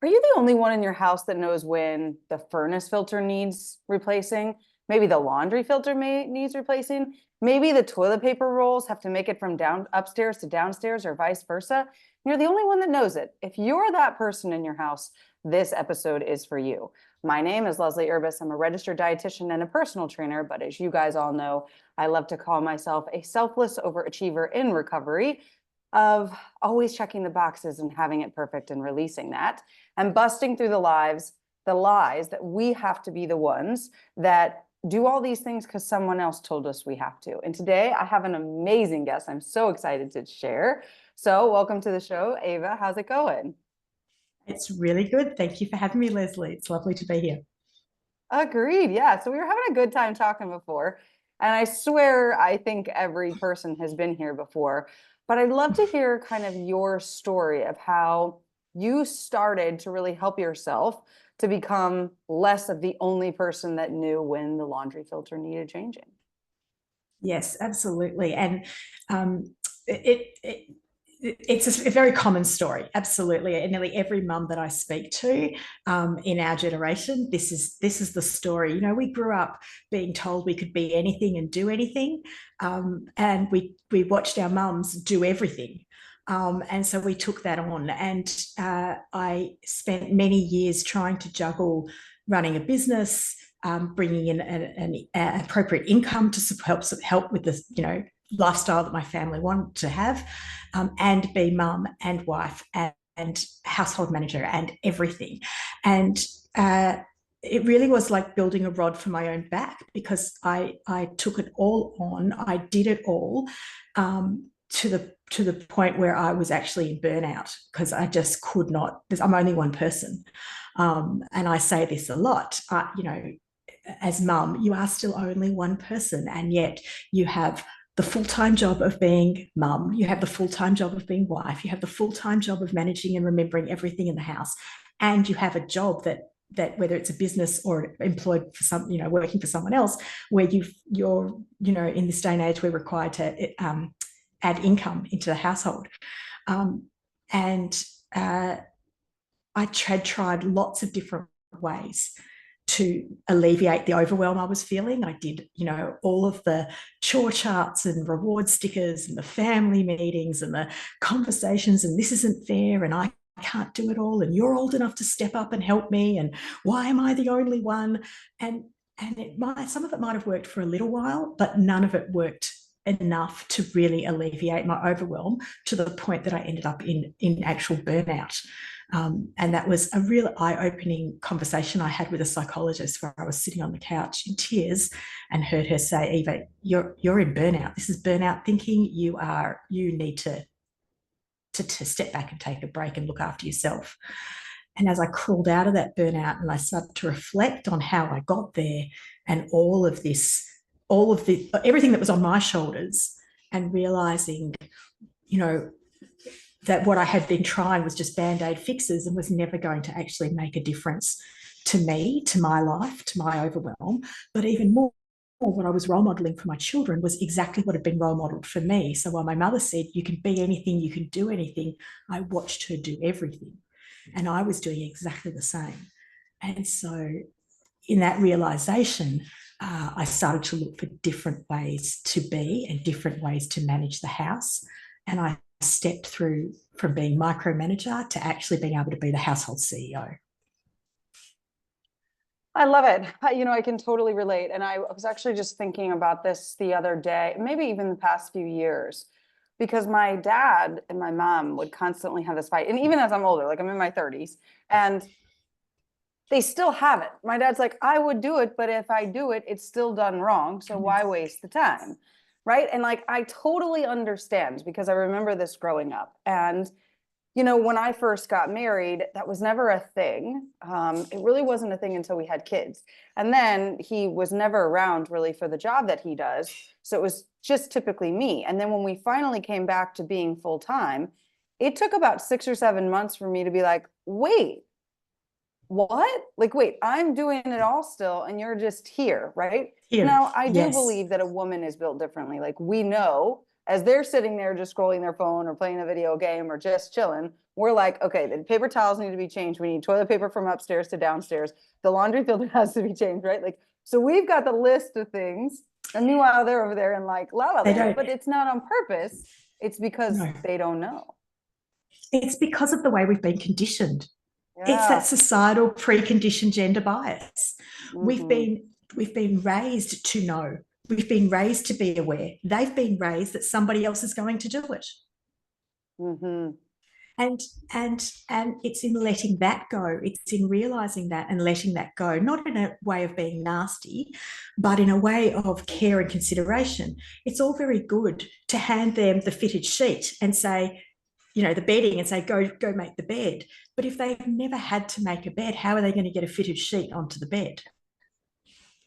Are you the only one in your house that knows when the furnace filter needs replacing? Maybe the laundry filter needs replacing. Maybe the toilet paper rolls have to make it from down upstairs to downstairs or vice versa. You're the only one that knows it. If you're that person in your house, this episode is for you. My name is Leslie Urbis. I'm a registered dietitian and a personal trainer, but as you guys all know, I love to call myself a selfless overachiever in recovery of always checking the boxes and having it perfect and releasing that and busting through the lies that we have to be the ones that do all these things because someone else told us we have to. And today I have an amazing guest I'm so excited to share. So welcome to the show, Ava. How's it going? It's really good. Thank you for having me, Leslie. It's lovely to be here. Agreed. Yeah. So we were having a good time talking before. And I swear, I think every person has been here before. But I'd love to hear kind of your story of how you started to really help yourself to become less of the only person that knew when the laundry filter needed changing. Yes, absolutely. And um, it it's a very common story, absolutely. And nearly every mum that I speak to in our generation, this is the story. You know, we grew up being told we could be anything and do anything, and we watched our mums do everything. And so we took that on. And I spent many years trying to juggle running a business, bringing in an appropriate income to help with the lifestyle that my family wanted to have, and be mum and wife and household manager and everything. And it really was like building a rod for my own back, because I took it all on. I did it all, to the point where I was actually in burnout, because I just could not. I'm only one person, and I say this a lot. As mum, you are still only one person, and yet you have the full-time job of being mum, you have the full-time job of being wife, you have the full-time job of managing and remembering everything in the house, and you have a job that whether it's a business or employed for working for someone else, where you're in this day and age we're required to add income into the household. And I had tried lots of different ways to alleviate the overwhelm I was feeling. I did, all of the chore charts and reward stickers and the family meetings and the conversations, and this isn't fair, and I can't do it all, and you're old enough to step up and help me, and why am I the only one? And some of it might have worked for a little while, but none of it worked enough to really alleviate my overwhelm, to the point that I ended up in actual burnout. And that was a real eye-opening conversation I had with a psychologist, where I was sitting on the couch in tears and heard her say, Eva, you're in burnout. This is burnout thinking. You need to step back and take a break and look after yourself. And as I crawled out of that burnout and I started to reflect on how I got there, and everything that was on my shoulders, and realizing, that what I had been trying was just band-aid fixes and was never going to actually make a difference to me, to my life, to my overwhelm. But even more, what I was role modeling for my children was exactly what had been role modeled for me. So while my mother said, you can be anything, you can do anything, I watched her do everything. And I was doing exactly the same. And so in that realization, I started to look for different ways to be and different ways to manage the house. And I stepped through from being micromanager to actually being able to be the household CEO. I love it. I can totally relate. And I was actually just thinking about this the other day, maybe even the past few years, because my dad and my mom would constantly have this fight. And even as I'm older, like I'm in my 30s, and they still have it. My dad's like, I would do it, but if I do it, it's still done wrong. So why waste the time? Right. And like, I totally understand, because I remember this growing up. And when I first got married, that was never a thing. It really wasn't a thing until we had kids. And then he was never around really for the job that he does. So it was just typically me. And then when we finally came back to being full time, it took about 6 or 7 months for me to be like, wait, what? Like, wait, I'm doing it all still, and you're just here, right? Here, Now, I do yes. believe that a woman is built differently. Like, we know as they're sitting there just scrolling their phone or playing a video game or just chilling, we're like, okay, the paper towels need to be changed. We need toilet paper from upstairs to downstairs. The laundry filter has to be changed, right? Like, so we've got the list of things. And meanwhile, they're over there in like la la land, but it's not on purpose. It's because they don't know. It's because of the way we've been conditioned. Yeah. It's that societal preconditioned gender bias. Mm-hmm. We've been raised to know. We've been raised to be aware. They've been raised that somebody else is going to do it. Mm-hmm. And it's in letting that go. It's in realizing that and letting that go, not in a way of being nasty, but in a way of care and consideration. It's all very good to hand them the fitted sheet and say, you know, the bedding, and say, go make the bed. But if they've never had to make a bed, how are they going to get a fitted sheet onto the bed?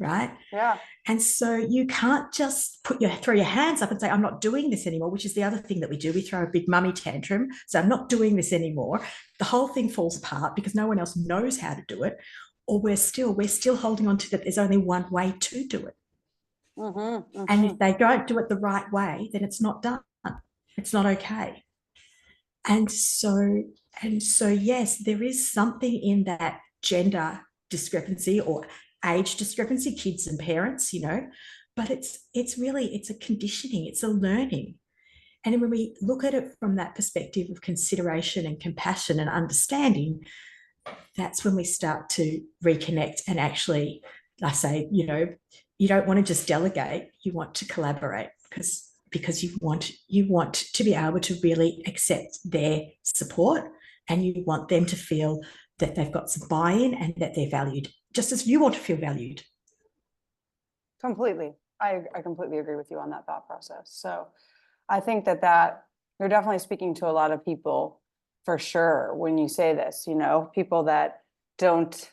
Right? Yeah. And so you can't just throw your hands up and say, I'm not doing this anymore, which is the other thing that we do. We throw a big mummy tantrum. So I'm not doing this anymore. The whole thing falls apart because no one else knows how to do it. Or we're still holding on to that there's only one way to do it. Mm-hmm, mm-hmm. And if they don't do it the right way, then it's not done. It's not okay. And so yes, there is something in that gender discrepancy or age discrepancy, kids and parents, you know, but it's a conditioning, it's a learning. And when we look at it from that perspective of consideration and compassion and understanding, that's when we start to reconnect and actually, I say, you know, you don't want to just delegate, you want to collaborate because you want to be able to really accept their support, and you want them to feel that they've got some buy-in and that they're valued, just as you want to feel valued. Completely. I completely agree with you on that thought process. So I think that you're definitely speaking to a lot of people for sure when you say this, you know, people that don't,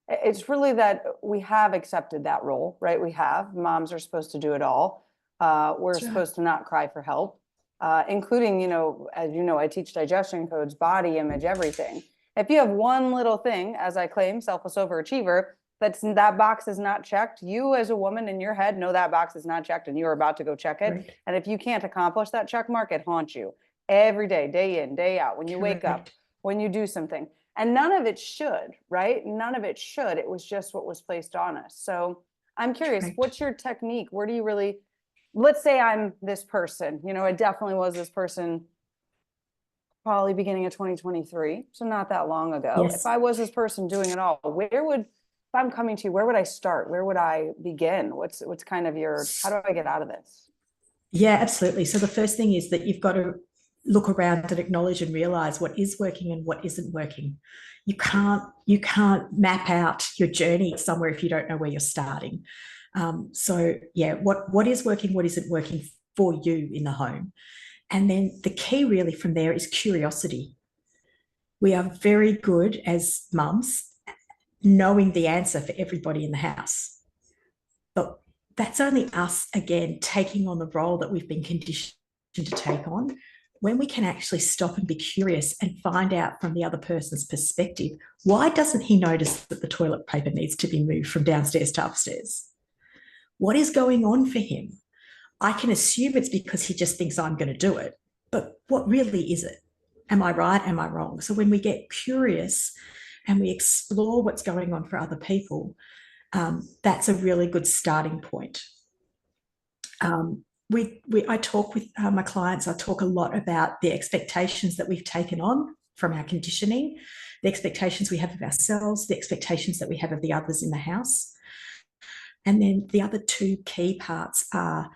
it's really that we have accepted that role, right? We have, moms are supposed to do it all. We're supposed to not cry for help, including, you know, as you know, I teach digestion codes, body image, everything. If you have one little thing, as I claim, selfless overachiever, that box is not checked, you as a woman in your head know that box is not checked and you're about to go check it. Right. And if you can't accomplish that check mark, it haunts you every day, day in, day out, when you wake up, when you do something. And none of it should, right? None of it should. It was just what was placed on us. So I'm curious, what's your technique? Where do you really, let's say I'm this person, you know, it definitely was this person probably beginning of 2023, so not that long ago. Yes. If I was this person doing it all, if I'm coming to you, where would I start? Where would I begin? What's kind of how do I get out of this? Yeah, absolutely. So the first thing is that you've got to look around and acknowledge and realize what is working and what isn't working. You can't map out your journey somewhere if you don't know where you're starting. So yeah, what is working, what isn't working for you in the home. And then the key really from there is curiosity. We are very good as mums knowing the answer for everybody in the house. But that's only us, again, taking on the role that we've been conditioned to take on. When we can actually stop and be curious and find out from the other person's perspective, why doesn't he notice that the toilet paper needs to be moved from downstairs to upstairs? What is going on for him? I can assume it's because he just thinks I'm going to do it. But what really is it? Am I right? Am I wrong? So when we get curious and we explore what's going on for other people, that's a really good starting point. I talk with my clients, I talk a lot about the expectations that we've taken on from our conditioning, the expectations we have of ourselves, the expectations that we have of the others in the house. And then the other two key parts are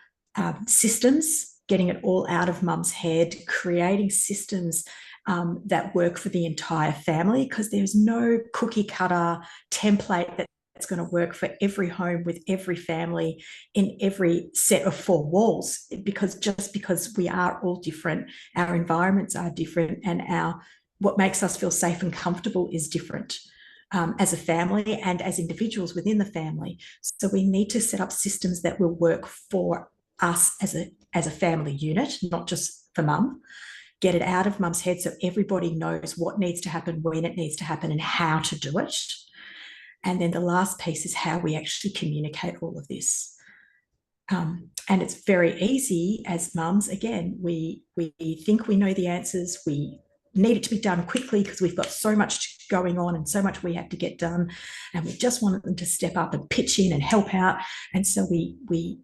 systems, getting it all out of mum's head, creating systems that work for the entire family, because there's no cookie cutter template that's going to work for every home with every family in every set of four walls, because we are all different, our environments are different, and what makes us feel safe and comfortable is different. As a family and as individuals within the family. So we need to set up systems that will work for us as a family unit, not just for mum. Get it out of mum's head so everybody knows what needs to happen, when it needs to happen, and how to do it. And then the last piece is how we actually communicate all of this. And it's very easy as mums. Again, we think we know the answers. We need it to be done quickly because we've got so much going on and so much we have to get done, and we just want them to step up and pitch in and help out. And so we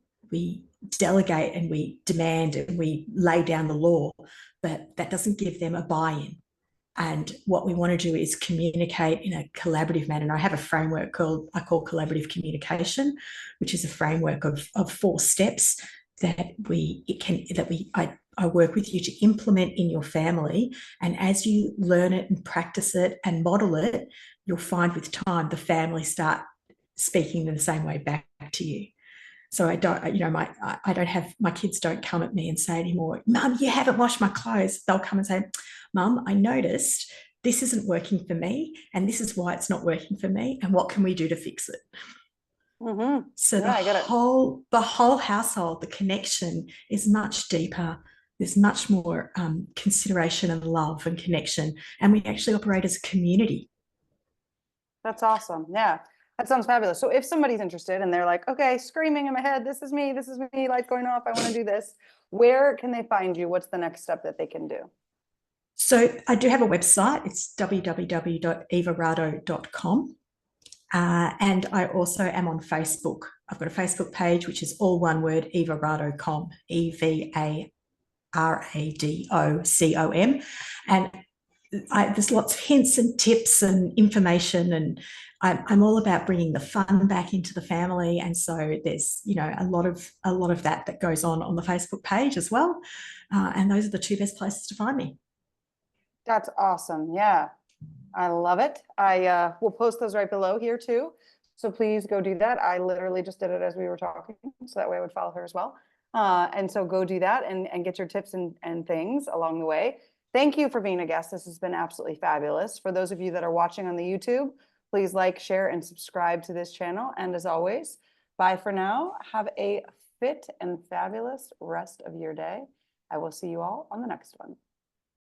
delegate and we demand and we lay down the law, but that doesn't give them a buy-in. And what we want to do is communicate in a collaborative manner. And I have a framework I call collaborative communication, which is a framework of 4 steps that I work with you to implement in your family. And as you learn it and practice it and model it, you'll find with time the family start speaking in the same way back to you. So I don't, my kids don't come at me and say anymore, Mum, you haven't washed my clothes. They'll come and say, Mum, I noticed this isn't working for me, and this is why it's not working for me, and what can we do to fix it? Mm-hmm. So Yeah, the whole household, the connection is much deeper. There's much more consideration and love and connection, and we actually operate as a community. That's awesome. Yeah, that sounds fabulous. So if somebody's interested and they're like, okay, screaming in my head, this is me, lights going off, I want to do this, where can they find you? What's the next step that they can do? So I do have a website. It's www.evarado.com. And I also am on Facebook. I've got a Facebook page, which is all one word, evarado.com, EVARADOCOM. And there's lots of hints and tips and information, and I'm all about bringing the fun back into the family. And so there's, a lot of that goes on the Facebook page as well. And those are the 2 best places to find me. That's awesome. Yeah, I love it. I will post those right below here too. So please go do that. I literally just did it as we were talking, so that way I would follow her as well. And so go do that and get your tips and things along the way. Thank you for being a guest. This has been absolutely fabulous. For those of you that are watching on the YouTube, please like, share, and subscribe to this channel. And as always, bye for now. Have a fit and fabulous rest of your day. I will see you all on the next one.